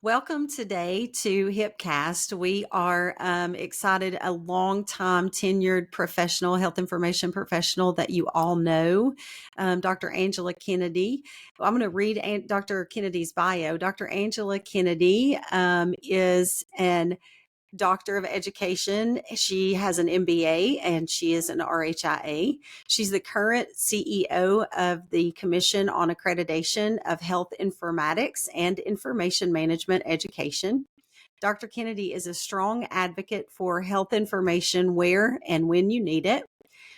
Welcome today to HIPcast. We are excited, a long-time tenured professional, health information professional that you all know, Dr. Angela Kennedy. I'm going to read Dr. Kennedy's bio. Dr. Angela Kennedy is an Doctor of Education. She has an MBA and she is an RHIA. She's the current CEO of the Commission on Accreditation of Health Informatics and Information Management Education. Dr. Kennedy is a strong advocate for health information where and when you need it.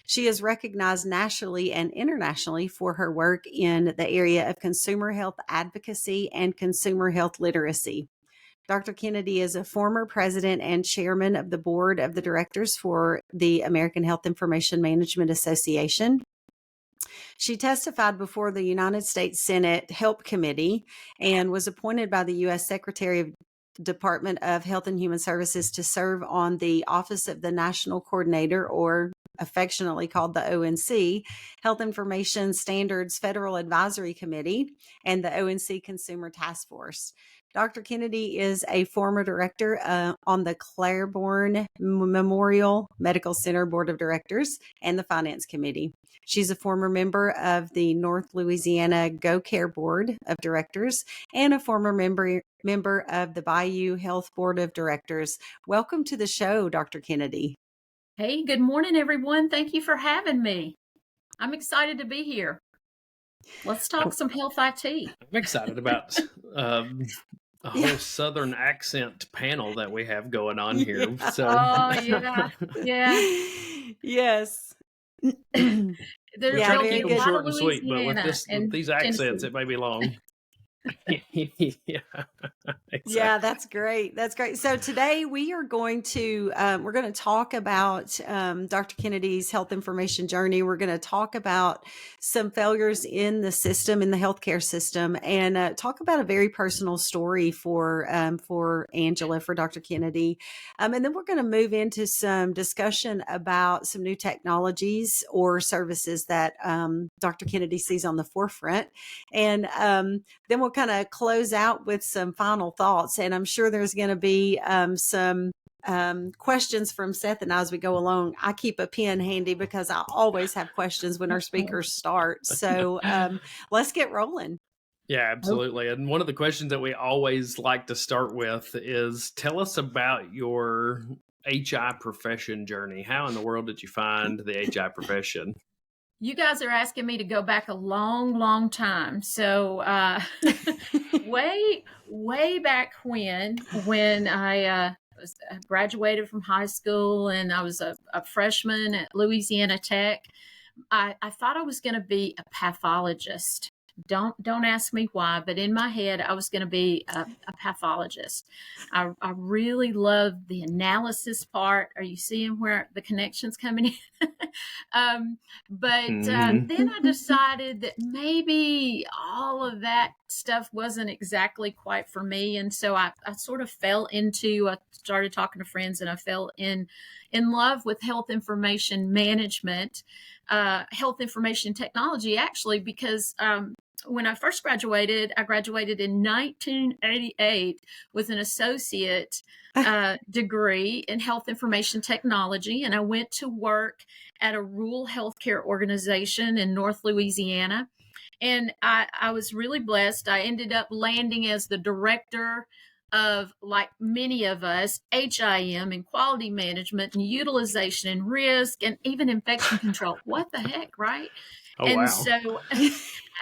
She is recognized nationally and internationally for her work in the area of consumer health advocacy and consumer health literacy. Dr. Kennedy is a former president and chairman of the board of the directors for the American Health Information Management Association. She testified before the United States Senate HELP Committee and was appointed by the U.S. Secretary of Department of Health and Human Services to serve on the Office of the National Coordinator, or affectionately called the ONC, Health Information Standards Federal Advisory Committee, and the ONC Consumer Task Force. Dr. Kennedy is a former director on the Claiborne Memorial Medical Center Board of Directors and the Finance Committee. She's a former member of the North Louisiana Go Care Board of Directors and a former member of the Bayou Health Board of Directors. Welcome to the show, Dr. Kennedy. Hey, good morning, everyone. Thank you for having me. I'm excited to be here. Let's talk some health IT. I'm excited about a whole Southern accent panel that we have going on here. Yeah. So. Oh, yeah. Yes. We're trying to keep them short and sweet, but with these accents, Tennessee. It may be long. Yeah, exactly. Yeah, that's great. That's great. So today we are going to talk about Dr. Kennedy's health information journey. We're going to talk about some failures in the system, in the healthcare system, and talk about a very personal story for Angela, for Dr. Kennedy. And then we're going to move into some discussion about some new technologies or services that Dr. Kennedy sees on the forefront. And then we'll kind of close out with some final thoughts. And I'm sure there's going to be some questions from Seth and I as we go along. I keep a pen handy because I always have questions when our speakers start. So let's get rolling. Yeah, absolutely. And one of the questions that we always like to start with is, tell us about your HI profession journey. How in the world did you find the HI profession? You guys are asking me to go back a long, long time. So way back when I graduated from high school and I was a freshman at Louisiana Tech, I thought I was going to be a pathologist. Don't ask me why, but in my head, I was going to be a pathologist. I really loved the analysis part. Are you seeing where the connection's coming in? Then I decided that maybe all of that stuff wasn't exactly quite for me. And so I sort of I started talking to friends and I fell in love with health information management, health information technology, actually, because when I first graduated, I graduated in 1988 with an associate degree in health information technology. And I went to work at a rural healthcare organization in North Louisiana. And I was really blessed. I ended up landing as the director of, like many of us, HIM and quality management and utilization and risk and even infection control. What the heck, right? Oh, and wow. So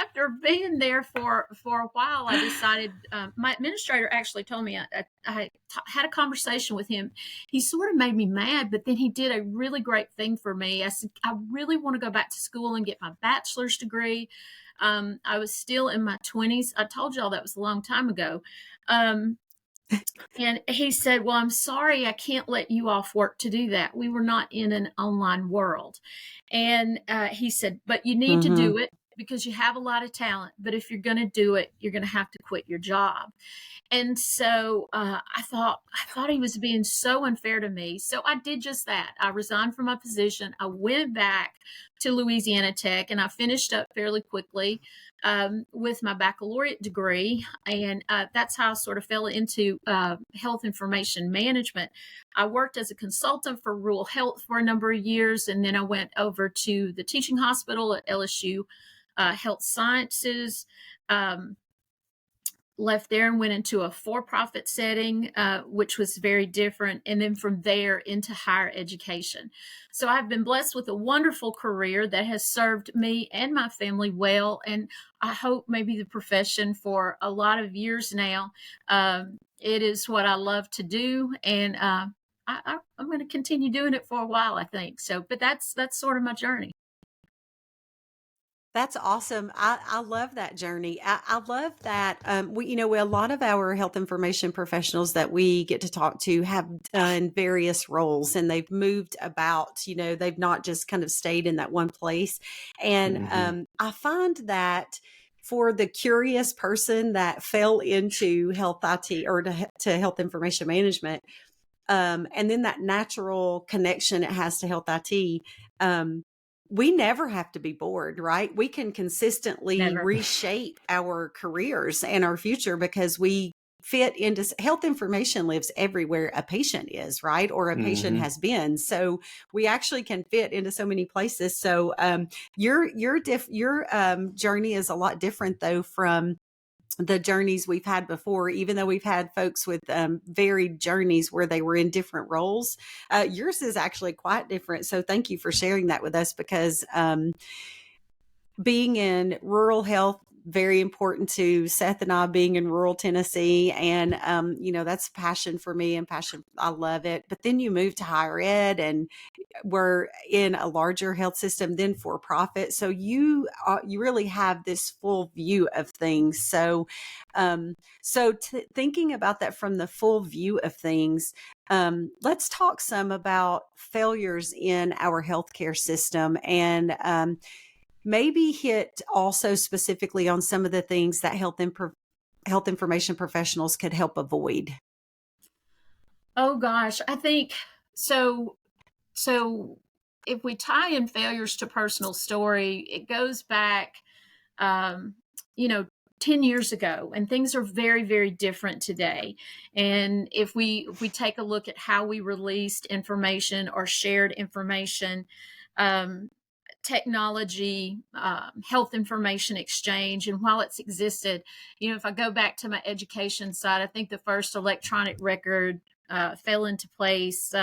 after being there for a while, I decided, my administrator actually told me, I had a conversation with him. He sort of made me mad, but then he did a really great thing for me. I said, I really want to go back to school and get my bachelor's degree. I was still in my 20s. I told y'all that was a long time ago. And he said, well, I'm sorry, I can't let you off work to do that. We were not in an online world. And he said, but you need to do it. because you have a lot of talent, but if you're going to do it, you're going to have to quit your job. And so I thought he was being so unfair to me. So I did just that. I resigned from my position. I went back to Louisiana Tech, and I finished up fairly quickly with my baccalaureate degree. And that's how I sort of fell into health information management. I worked as a consultant for rural health for a number of years, and then I went over to the teaching hospital at LSU Health Sciences. Left there and went into a for-profit setting, which was very different. And then from there into higher education. So I've been blessed with a wonderful career that has served me and my family well. And I hope maybe the profession for a lot of years now. It is what I love to do. And I'm going to continue doing it for a while, I think. So, but that's sort of my journey. That's awesome. I love that journey. I love that. A lot of our health information professionals that we get to talk to have done various roles, and they've moved about. They've not just kind of stayed in that one place. And I find that for the curious person that fell into health IT or to health information management, and then that natural connection it has to health IT, we never have to be bored, right? We can consistently Never. reshape our careers and our future because we fit into health information lives everywhere a patient is, right? Or a patient has been. So we actually can fit into so many places. So your journey is a lot different though from the journeys we've had before, even though we've had folks with varied journeys where they were in different roles. Yours is actually quite different. So thank you for sharing that with us, because being in rural health, very important to Seth and I, being in rural Tennessee. And, that's passion for me and passion. I love it. But then you move to higher ed, and we're in a larger health system than for profit. So you really have this full view of things. So, thinking about that from the full view of things, let's talk some about failures in our healthcare system, and maybe hit also specifically on some of the things that health information professionals could help avoid. Oh gosh, I think so. So if we tie in failures to personal story, it goes back, um, 10 years ago, and things are very, very different today. And if we take a look at how we released information or shared information, technology, health information exchange, and while it's existed, if I go back to my education side, I think the first electronic record fell into place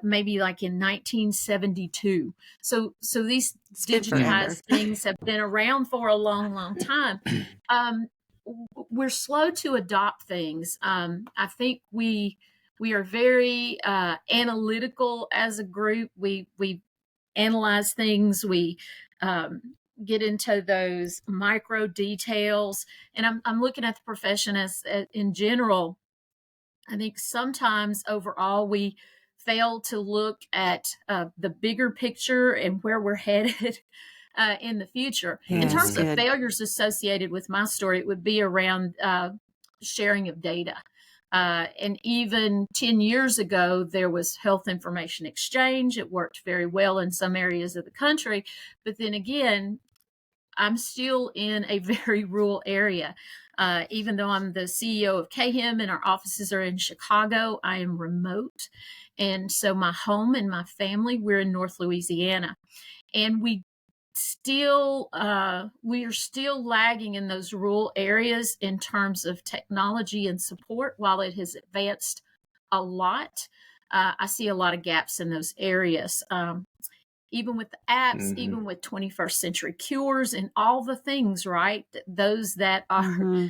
maybe like in 1972. So these digitized things have been around for a long, long time. We're slow to adopt things. I think we are very analytical as a group. We analyze things. We get into those micro details, and I'm looking at the profession as in general. I think sometimes overall we fail to look at the bigger picture and where we're headed in the future. Yeah, in terms of failures associated with my story, it would be around sharing of data. And even 10 years ago, there was health information exchange. It worked very well in some areas of the country. But then again, I'm still in a very rural area. Even though I'm the CEO of CAHIIM and our offices are in Chicago, I am remote. And so my home and my family, we're in North Louisiana. And we are still lagging in those rural areas in terms of technology and support. While it has advanced a lot, I see a lot of gaps in those areas. Even with the apps, even with 21st century cures and all the things, right? Those that are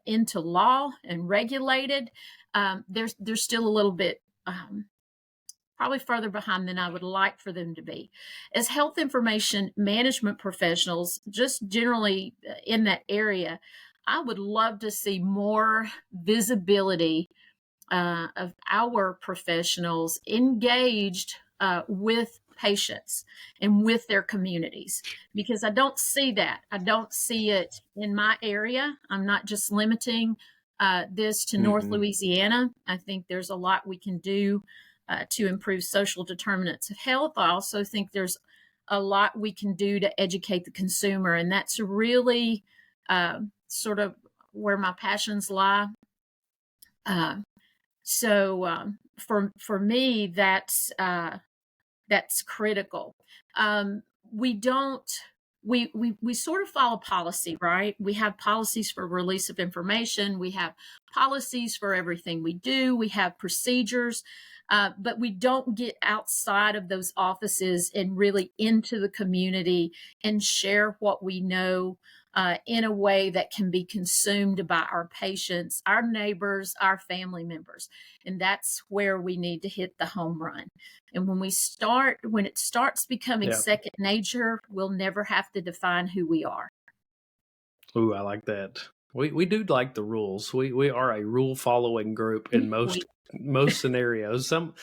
into law and regulated, they're still a little bit probably further behind than I would like for them to be. As health information management professionals, just generally in that area, I would love to see more visibility of our professionals engaged with patients and with their communities, because I don't see that. I don't see it in my area. I'm not just limiting this to North Louisiana. I think there's a lot we can do to improve social determinants of health. I also think there's a lot we can do to educate the consumer, and that's really sort of where my passions lie. For me, that's critical. We don't we sort of follow policy, right? We have policies for release of information. We have policies for everything we do. We have procedures, but we don't get outside of those offices and really into the community and share what we know in a way that can be consumed by our patients, our neighbors, our family members. And that's where we need to hit the home run. And when it starts becoming second nature, we'll never have to define who we are. Ooh, I like that. We do like the rules. We are a rule following group in most scenarios. Some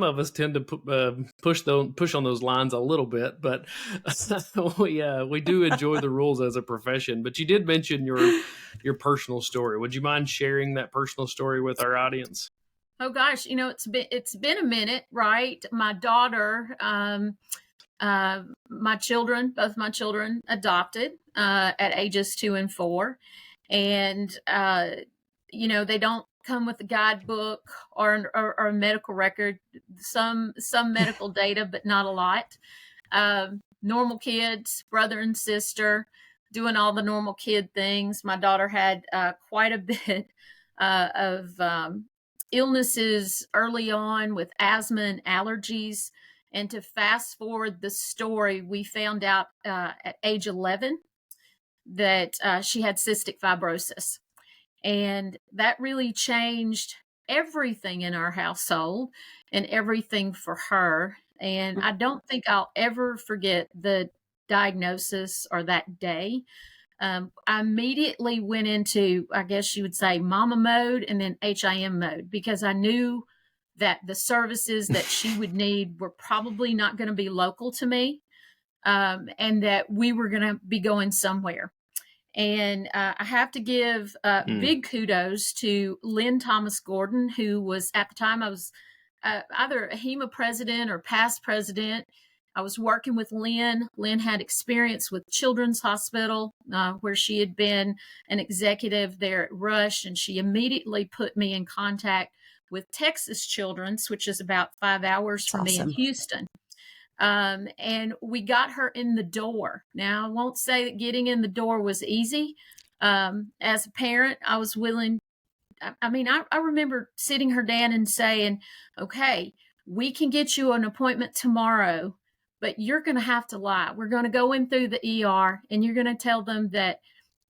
of us tend to push on those lines a little bit, but we do enjoy the rules as a profession. But you did mention your personal story. Would you mind sharing that personal story with our audience? Oh gosh, it's been a minute, right? My daughter, both my children adopted at ages 2 and 4, and they don't come with a guidebook or a medical record. Some medical data, but not a lot. Normal kids, brother and sister, doing all the normal kid things. My daughter had quite a bit of illnesses early on with asthma and allergies. And to fast forward the story, we found out at age 11 that she had cystic fibrosis. And that really changed everything in our household and everything for her. And I don't think I'll ever forget the diagnosis or that day. I immediately went into, I guess you would say, mama mode and then HIM mode, because I knew that the services that she would need were probably not going to be local to me, and that we were going to be going somewhere. And I have to give big kudos to Lynn Thomas Gordon, who was, at the time, I was either a HEMA president or past president. I was working with Lynn. Lynn had experience with Children's Hospital, where she had been an executive there at Rush, and she immediately put me in contact with Texas Children's, which is about 5 hours from me in Houston. And we got her in the door. Now, I won't say that getting in the door was easy. As a parent, I was willing. I remember sitting her down and saying, okay, we can get you an appointment tomorrow, but you're going to have to lie. We're going to go in through the ER, and you're going to tell them that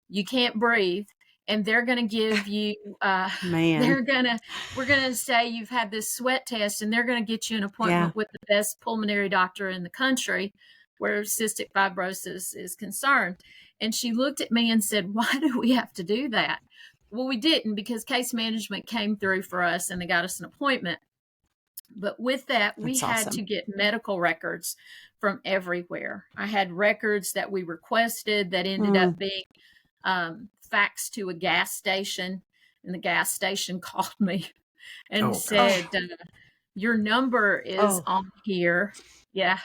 you can't breathe, and they're going to give you, we're going to say you've had this sweat test, and they're going to get you an appointment with the best pulmonary doctor in the country where cystic fibrosis is concerned. And she looked at me and said, why do we have to do that? Well, we didn't, because case management came through for us and they got us an appointment. But with that, we had to get medical records from everywhere. I had records that we requested that ended up being faxed to a gas station, and the gas station called me and said, your number is on here. Yeah.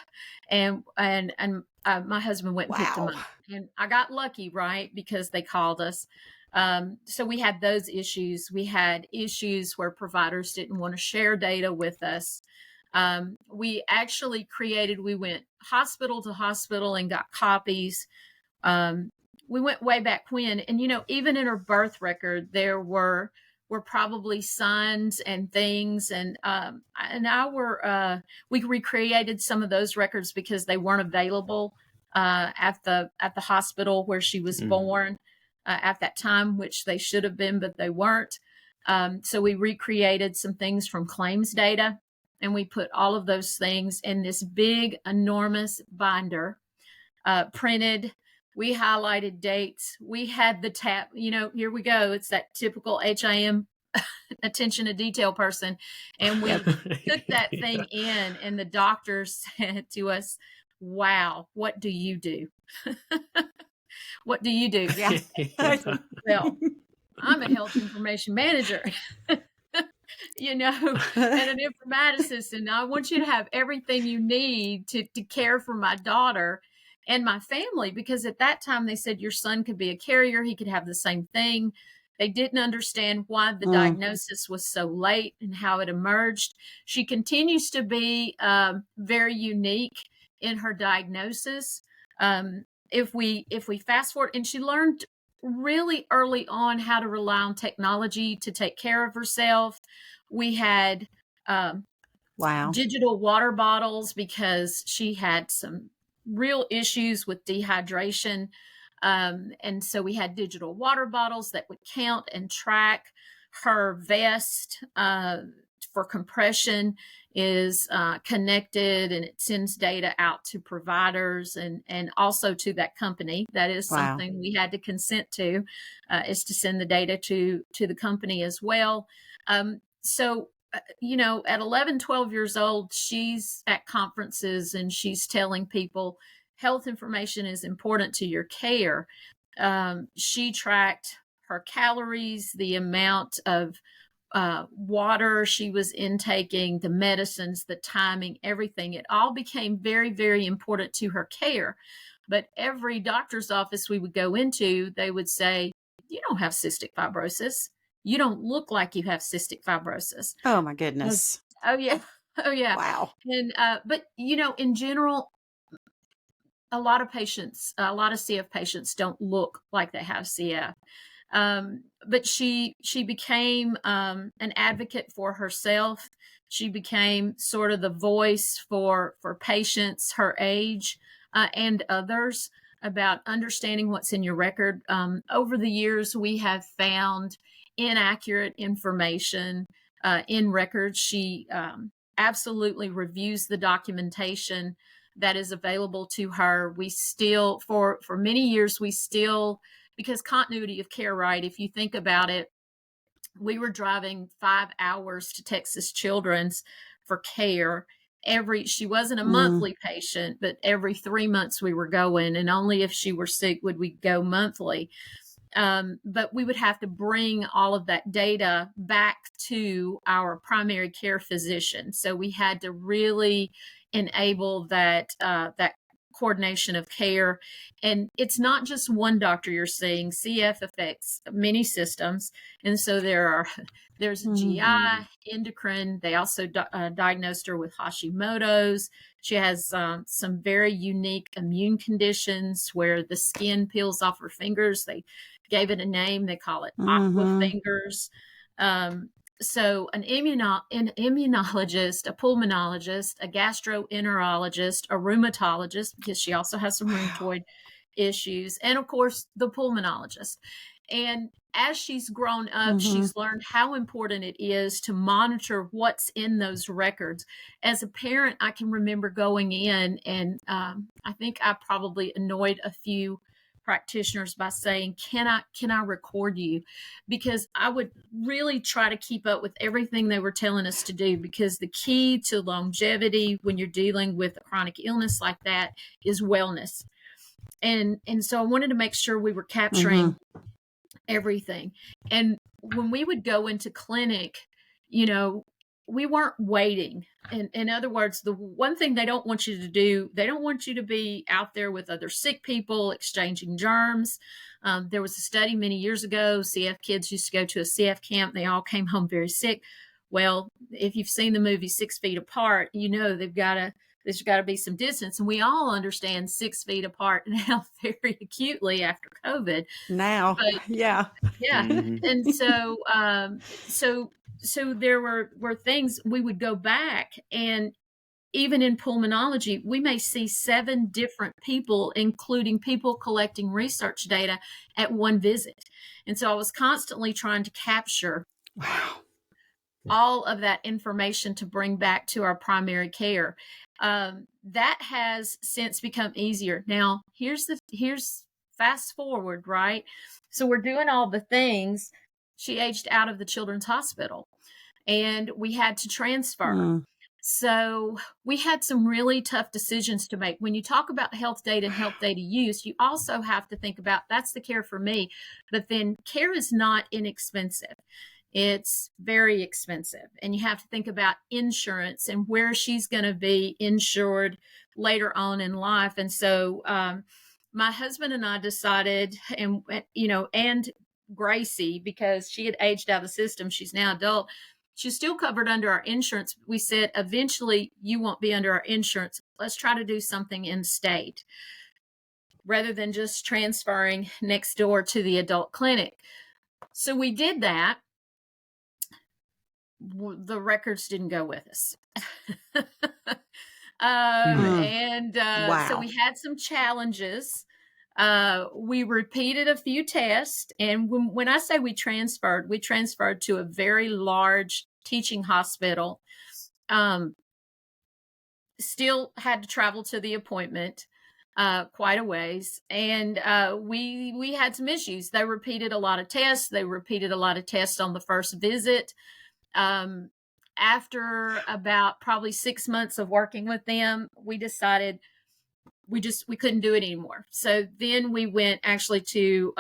And my husband went and picked them up, and I got lucky, right? Because they called us. So we had those issues. We had issues where providers didn't want to share data with us. We actually we went hospital to hospital and got copies. We went way back when, and even in her birth record, there were probably signs and things, and we recreated some of those records because they weren't available at the hospital where she was born at that time, which they should have been, but they weren't. So we recreated some things from claims data, and we put all of those things in this big, enormous binder, printed. We highlighted dates. We had the tab, here we go. It's that typical HIM attention to detail person. And we took that thing in, and the doctor said to us, "Wow, what do you do?" What do you do? Yeah. Well, I'm a health information manager, and an informaticist, and I want you to have everything you need to care for my daughter and my family, because at that time they said your son could be a carrier, he could have the same thing. They didn't understand why the diagnosis was so late and how it emerged. She continues to be very unique in her diagnosis. If we fast forward, and she learned really early on how to rely on technology to take care of herself. We had Wow. digital water bottles because she had some real issues with dehydration. And so we had digital water bottles that would count and track. Her vest for compression is connected, and it sends data out to providers and also to that company. That is Wow. something we had to consent to, is to send the data to the company as well. So at 11, 12 years old, she's at conferences and she's telling people health information is important to your care. She tracked her calories, the amount of water she was intaking, the medicines, the timing, everything. It all became very, very important to her care. But every doctor's office we would go into, they would say, "You don't have cystic fibrosis. You don't look like you have cystic fibrosis." Oh my goodness. Oh, yeah. Oh, yeah. Wow. And, but, in general, a lot of CF patients don't look like they have CF. But she became an advocate for herself. She became sort of the voice for patients her age and others about understanding what's in your record. Over the years, we have found inaccurate information in records. She absolutely reviews the documentation that is available to her. We still, for many years, because continuity of care, right? If you think about it, we were driving 5 hours to Texas Children's for care. She wasn't a monthly patient, but every 3 months we were going, and only if she were sick would we go monthly. But we would have to bring all of that data back to our primary care physician. So we had to really enable that coordination of care. And it's not just one doctor you're seeing. CF affects many systems. And so there's GI, endocrine. They also diagnosed her with Hashimoto's. She has some very unique immune conditions where the skin peels off her fingers. They gave it a name. They call it aqua fingers. So an immunologist, a pulmonologist, a gastroenterologist, a rheumatologist, because she also has some rheumatoid issues, and of course the pulmonologist. And as she's grown up, she's learned how important it is to monitor what's in those records. As a parent, I can remember going in, and I think I probably annoyed a few practitioners by saying, can I record you? Because I would really try to keep up with everything they were telling us to do, because the key to longevity when you're dealing with a chronic illness like that is wellness. And so I wanted to make sure we were capturing everything. And when we would go into clinic, we weren't waiting. In other words, the one thing they don't want you to do, they don't want you to be out there with other sick people exchanging germs. There was a study many years ago. CF kids used to go to a CF camp. They all came home very sick. Well, if you've seen the movie 6 Feet Apart, there's got to be some distance. And we all understand 6 feet apart now very acutely after COVID. Now, but, yeah. And so there were things we would go back, and even in pulmonology, we may see 7 different people, including people collecting research data at one visit. And so I was constantly trying to capture all of that information to bring back to our primary care. That has since become easier. Now, here's fast forward, right? So we're doing all the things. she aged out of the children's hospital, and we had to transfer. Mm. So we had some really tough decisions to make. When you talk about health data and health data use, you also have to think about that's the care for me, but then care is not inexpensive. It's very expensive. And you have to think about insurance and where she's going to be insured later on in life. And so my husband and I decided, and, and Gracie, because she had aged out of the system, she's now adult, she's still covered under our insurance. We said, eventually you won't be under our insurance. Let's try to do something in state rather than just transferring next door to the adult clinic. So we did that. The records didn't go with us. Wow. So we had some challenges. We repeated a few tests. And when I say we transferred to a very large teaching hospital. Still had to travel to the appointment quite a ways. And we had some issues. They repeated a lot of tests. They repeated a lot of tests on the first visit. After about probably 6 months of working with them, we decided we couldn't do it anymore. So then we went actually to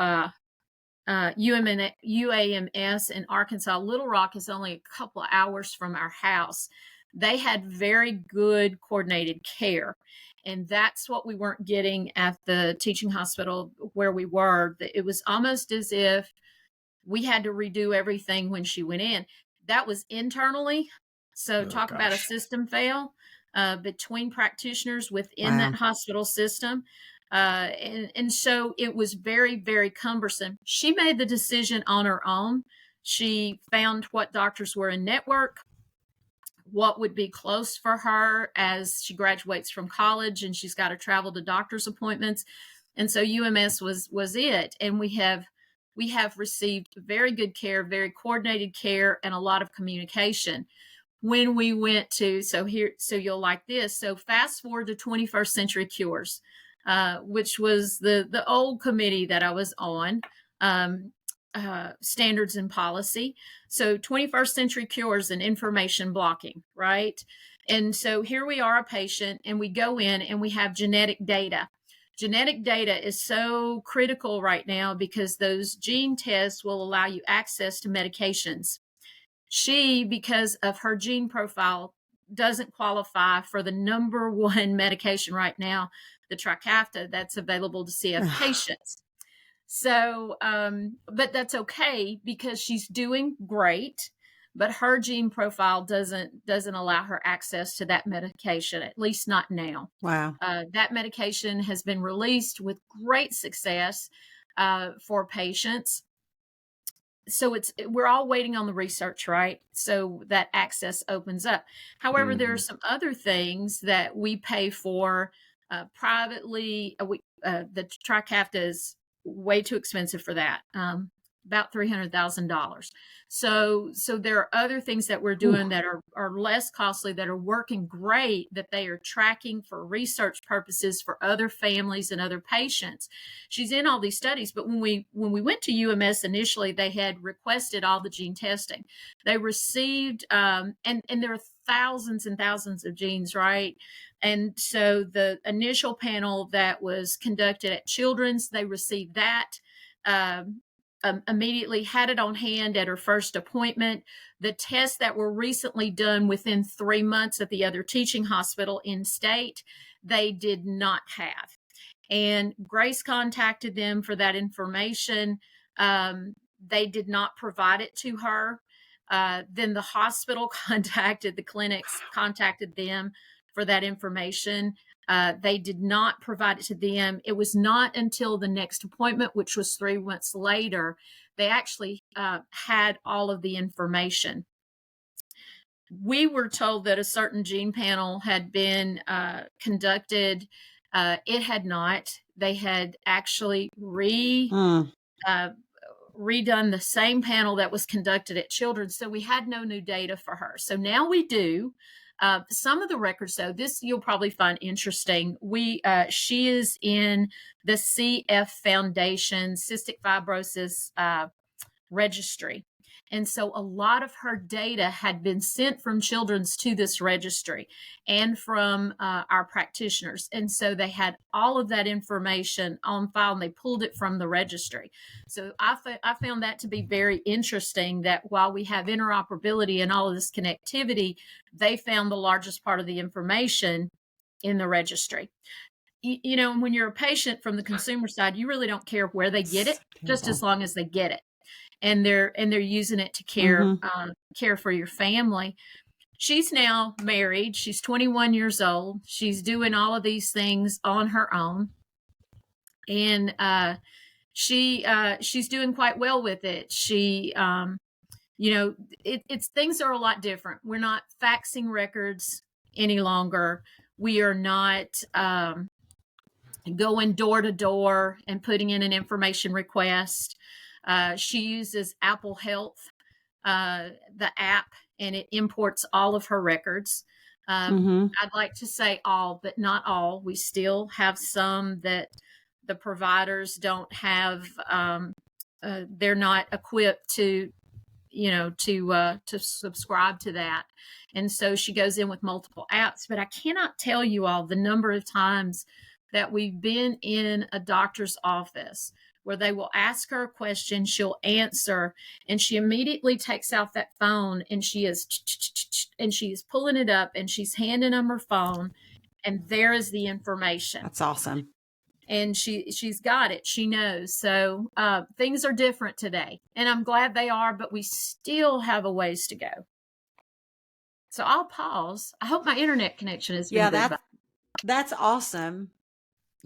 UAMS in Arkansas. Little Rock is only a couple of hours from our house. They had very good coordinated care. And that's what we weren't getting at the teaching hospital where we were. It was almost as if we had to redo everything when she went in. That was internally. So talk about a system fail between practitioners within that hospital system. And so it was very, very cumbersome. She made the decision on her own. She found what doctors were in network, what would be close for her as she graduates from college and she's got to travel to doctor's appointments. And so UMS was it. And we have received very good care, very coordinated care, and a lot of communication. When we went to, so you'll like this. So fast forward to 21st Century Cures, which was the old committee that I was on, standards and policy. So 21st Century Cures and information blocking, right? And so here we are, a patient, and we go in and we have genetic data. Genetic data is so critical right now because those gene tests will allow you access to medications. She, because of her gene profile, doesn't qualify for the number one medication right now, the Trikafta, that's available to CF patients. So, but that's okay because she's doing great, but her gene profile doesn't allow her access to that medication, at least not now. Wow. That medication has been released with great success for patients. So we're all waiting on the research, right? So that access opens up. However, there are some other things that we pay for privately. The Trikafta is way too expensive for that. About $300,000. So there are other things that we're doing that are less costly, that are working great, that they are tracking for research purposes for other families and other patients. She's in all these studies, but when we went to UMS initially, they had requested all the gene testing. They received, and there are thousands and thousands of genes, right? And so the initial panel that was conducted at Children's, they received that. Immediately had it on hand at her first appointment. The tests that were recently done within 3 months at the other teaching hospital in state, they did not have. And Grace contacted them for that information. They did not provide it to her. Then the hospital contacted the clinics, contacted them for that information. They did not provide it to them. It was not until the next appointment, which was 3 months later, they actually had all of the information. We were told that a certain gene panel had been conducted. It had not. They had actually redone the same panel that was conducted at Children's. So we had no new data for her. So now we do. Some of the records, though, this you'll probably find interesting. She is in the CF Foundation Cystic Fibrosis registry. And so a lot of her data had been sent from Children's to this registry and from our practitioners. And so they had all of that information on file, and they pulled it from the registry. So I found that to be very interesting, that while we have interoperability and all of this connectivity, they found the largest part of the information in the registry. You know, when you're a patient from the consumer side, you really don't care where they get it, just as long as they get it. And they're using it to care for your family. She's now married. She's 21 years old. She's doing all of these things on her own, and she's doing quite well with it. She, you know, it's things are a lot different. We're not faxing records any longer. We are not going door to door and putting in an information request. She uses Apple Health, the app, and it imports all of her records. I'd like to say all, but not all. We still have some that the providers don't have. They're not equipped to, to subscribe to that. And so she goes in with multiple apps. But I cannot tell you all the number of times that we've been in a doctor's office where they will ask her a question, she'll answer, and she immediately takes out that phone, and she is pulling it up, and she's handing them her phone, and there is the information. That's awesome. And she's got it. She knows. So things are different today, and I'm glad they are, but we still have a ways to go. So I'll pause. I hope my internet connection has been good. That's awesome.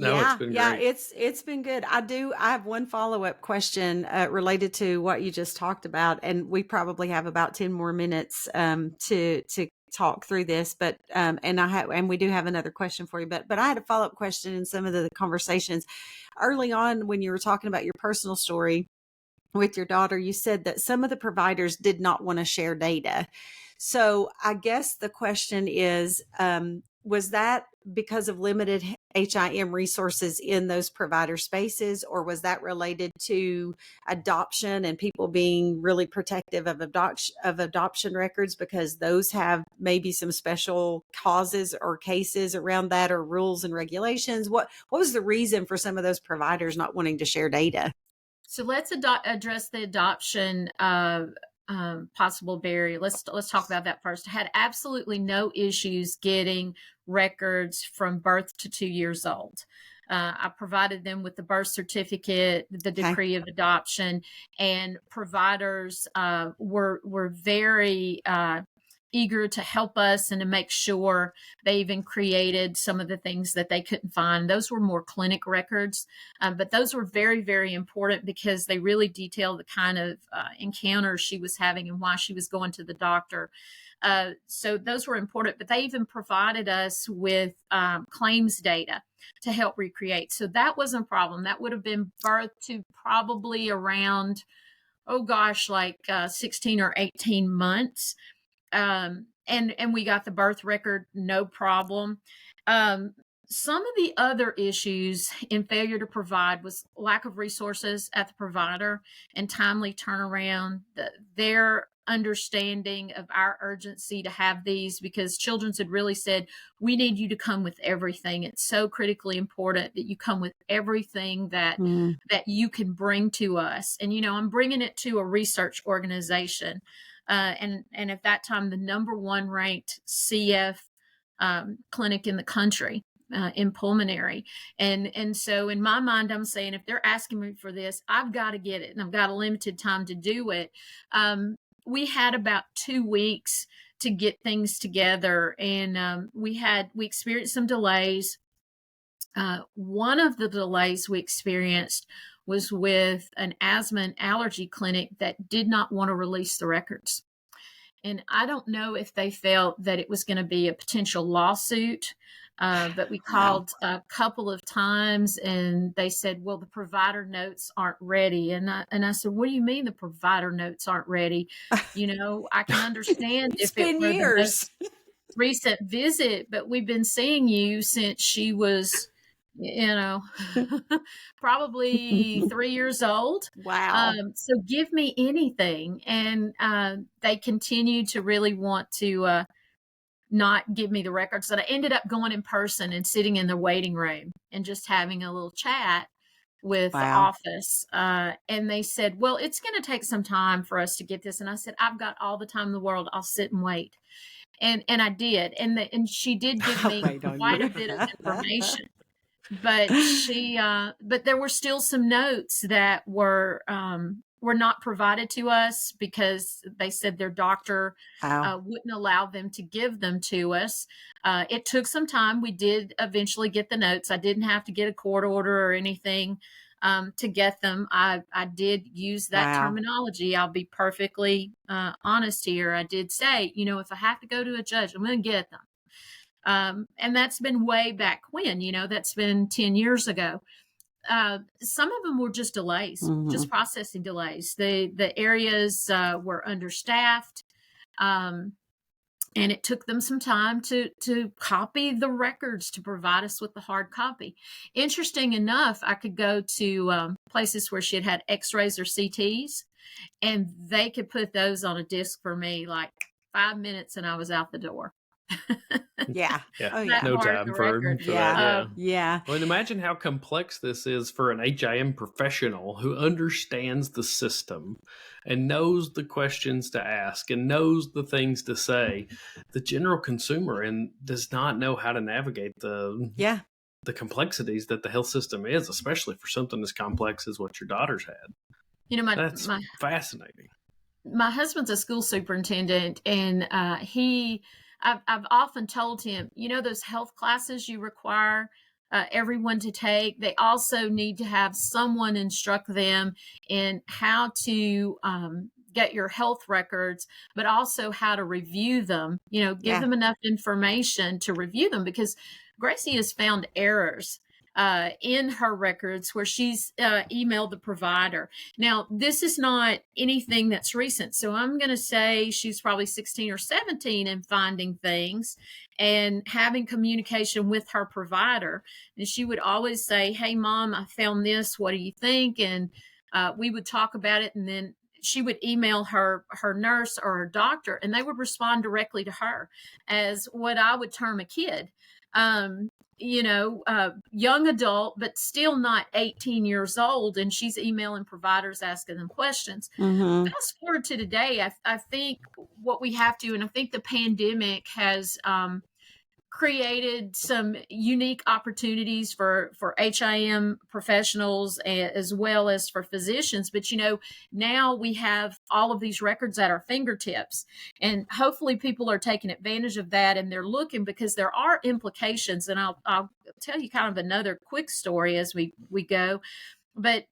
No, it's been great. It's been good. I have one follow-up question related to what you just talked about, and we probably have about 10 more minutes to talk through this, but and we do have another question for you, but I had a follow-up question in some of the conversations early on when you were talking about your personal story with your daughter. You said that some of the providers did not want to share data. So I guess the question is, was that because of limited HIM resources in those provider spaces, or was that related to adoption and people being really protective of adoption records because those have maybe some special causes or cases around that, or rules and regulations? What was the reason for some of those providers not wanting to share data? So let's address the adoption possible barrier. Let's talk about that first. I had absolutely no issues getting records from birth to 2 years old. I provided them with the birth certificate, the decree of adoption, and providers were very eager to help us and to make sure. They even created some of the things that they couldn't find. Those were more clinic records, but those were very, very important because they really detail the kind of encounters she was having and why she was going to the doctor. So those were important, but they even provided us with claims data to help recreate. So that wasn't a problem. That would have been birth to probably around, 16 or 18 months. And we got the birth record, no problem. Some of the other issues in failure to provide was lack of resources at the provider and timely turnaround, their understanding of our urgency to have these, because Children's had really said, we need you to come with everything. It's so critically important that you come with everything that you can bring to us. And, I'm bringing it to a research organization. And at that time, the number one ranked CF clinic in the country in pulmonary. And so in my mind, I'm saying, if they're asking me for this, I've got to get it, and I've got a limited time to do it. We had about 2 weeks to get things together, and we experienced some delays. One of the delays we experienced was with an asthma and allergy clinic that did not want to release the records. And I don't know if they felt that it was going to be a potential lawsuit, but we called a couple of times, and they said, well, the provider notes aren't ready. And I said, what do you mean the provider notes aren't ready? I can understand It's if been it were years. the most recent visit, but we've been seeing you since she was probably 3 years old. Wow. So give me anything. And they continue to really want to not give me the records. That I ended up going in person and sitting in the waiting room and just having a little chat with the Wow. office. And they said, well, it's going to take some time for us to get this. And I said, I've got all the time in the world. I'll sit and wait. And I did. And she did give I'll me wait on quite a you. bit of information. But there were still some notes that were not provided to us because they said their doctor Wow. wouldn't allow them to give them to us. It took some time. We did eventually get the notes. I didn't have to get a court order or anything to get them. I did use that Wow. terminology. I'll be perfectly honest here. I did say, if I have to go to a judge, I'm going to get them. And that's been way back when, that's been 10 years ago. Some of them were just delays, just processing delays. The areas were understaffed. And it took them some time to copy the records to provide us with the hard copy. Interesting enough, I could go to places where she had x-rays or CTs, and they could put those on a disc for me like 5 minutes and I was out the door. Yeah. Yeah. Oh, yeah. No hard time the for record. that. Yeah. Yeah. Yeah. Well, and imagine how complex this is for an HIM professional who understands the system and knows the questions to ask and knows the things to say. The general consumer and does not know how to navigate the Yeah. complexities that the health system is, especially for something as complex as what your daughter's had. That's fascinating. My husband's a school superintendent, and I've often told him, those health classes you require everyone to take, they also need to have someone instruct them in how to get your health records, but also how to review them, give them enough information to review them, because Gracie has found errors in her records where she's emailed the provider. Now, this is not anything that's recent. So I'm going to say she's probably 16 or 17 and finding things and having communication with her provider. And she would always say, hey, Mom, I found this. What do you think? And we would talk about it. And then she would email her nurse or her doctor, and they would respond directly to her as what I would term a kid. Young adult, but still not 18 years old. And she's emailing providers, asking them questions. Fast forward to today, I think what we have to, and I think the pandemic has created some unique opportunities for HIM professionals as well as for physicians. But, now we have all of these records at our fingertips, and hopefully people are taking advantage of that, and they're looking, because there are implications. And I'll tell you kind of another quick story as we go. But,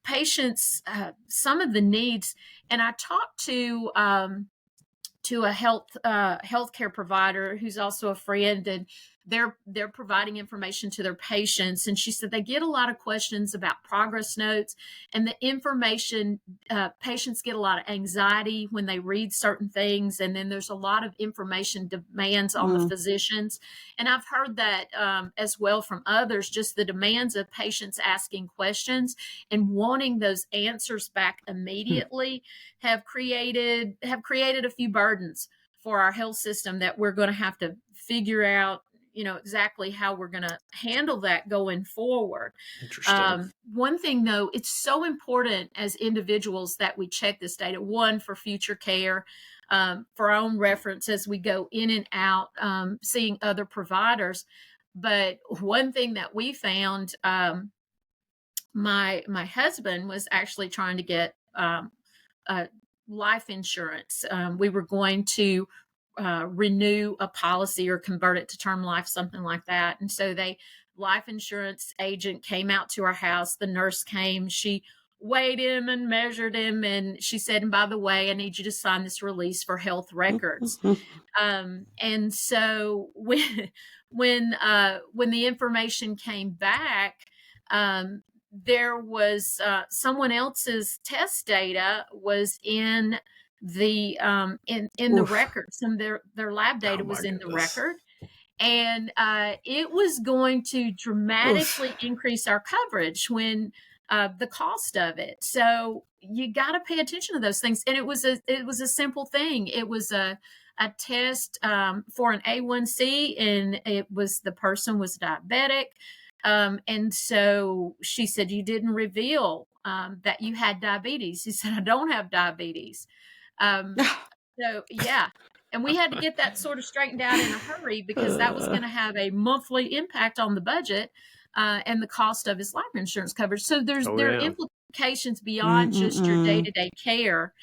patients, some of the needs, and I talked to a healthcare provider who's also a friend, and they're providing information to their patients. And she said they get a lot of questions about progress notes, and the information, patients get a lot of anxiety when they read certain things, and then there's a lot of information demands on the physicians. And I've heard that as well from others, just the demands of patients asking questions and wanting those answers back immediately have created a few burdens for our health system that we're going to have to figure out, exactly how we're going to handle that going forward. Interesting. One thing, though, it's so important as individuals that we check this data, one, for future care, for our own reference as we go in and out, seeing other providers. But one thing that we found, my husband was actually trying to get life insurance. We were going to renew a policy or convert it to term life, something like that. And so life insurance agent came out to our house. The nurse came, she weighed him and measured him. And she said, and by the way, I need you to sign this release for health records. And so when the information came back, there was someone else's test data was in the in the record. Some of their lab data was in the record. And it was going to dramatically increase our coverage when the cost of it. So you got to pay attention to those things. And it was a simple thing. It was a test for an A1C, and the person was diabetic. And so she said, "You didn't reveal that you had diabetes." He said, "I don't have diabetes." So yeah. And we had to get that sort of straightened out in a hurry, because that was going to have a monthly impact on the budget and the cost of his life insurance coverage. So there are implications beyond just your day-to-day care.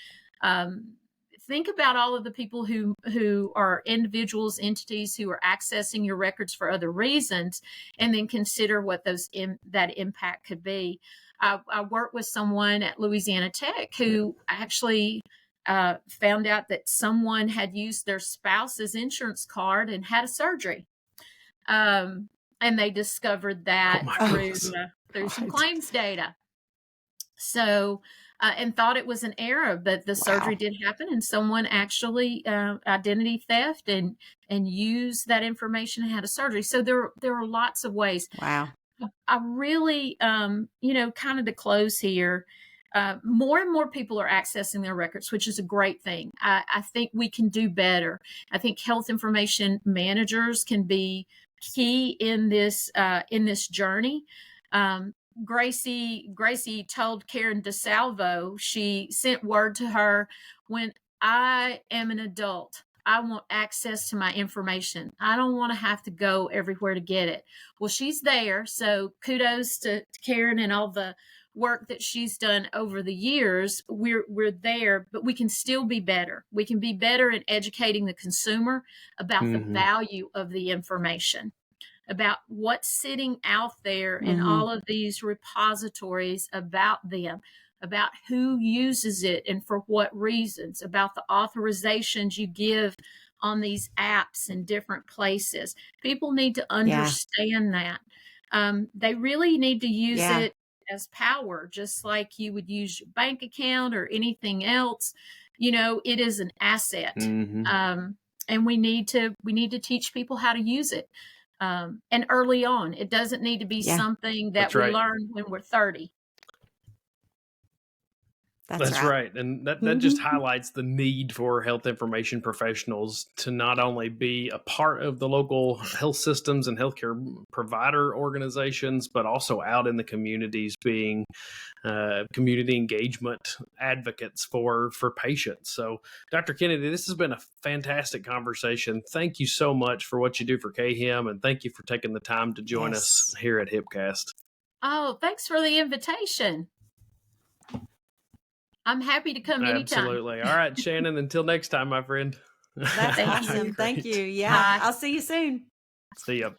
Think about all of the people who are individuals, entities who are accessing your records for other reasons, and then consider what that impact could be. I worked with someone at Louisiana Tech who actually found out that someone had used their spouse's insurance card and had a surgery. And they discovered that through some claims data. So, and thought it was an error, but the surgery did happen, and someone actually identity theft and used that information and had a surgery. So there are lots of ways. Wow. I really, kind of to close here, more and more people are accessing their records, which is a great thing. I think we can do better. I think health information managers can be key in this journey. Gracie told Karen DeSalvo, she sent word to her, "When I am an adult, I want access to my information. I don't want to have to go everywhere to get it." Well, she's there. So kudos to Karen and all the work that she's done over the years. We're there, but we can still be better. We can be better at educating the consumer about the value of the information, about what's sitting out there in all of these repositories about them, about who uses it and for what reasons, about the authorizations you give on these apps in different places. People need to understand that. They really need to use it as power, just like you would use your bank account or anything else. It is an asset. And we need to teach people how to use it. And early on. It doesn't need to be something that we learn when we're 30. That's right. And that just highlights the need for health information professionals to not only be a part of the local health systems and healthcare provider organizations, but also out in the communities, being community engagement advocates for patients. So, Dr. Kennedy, this has been a fantastic conversation. Thank you so much for what you do for CAHIIM, and thank you for taking the time to join us here at HIPcast. Oh, thanks for the invitation. I'm happy to come anytime. Absolutely. All right, Shannan, until next time, my friend. That's awesome. Thank you. Yeah. Bye. I'll see you soon. See ya.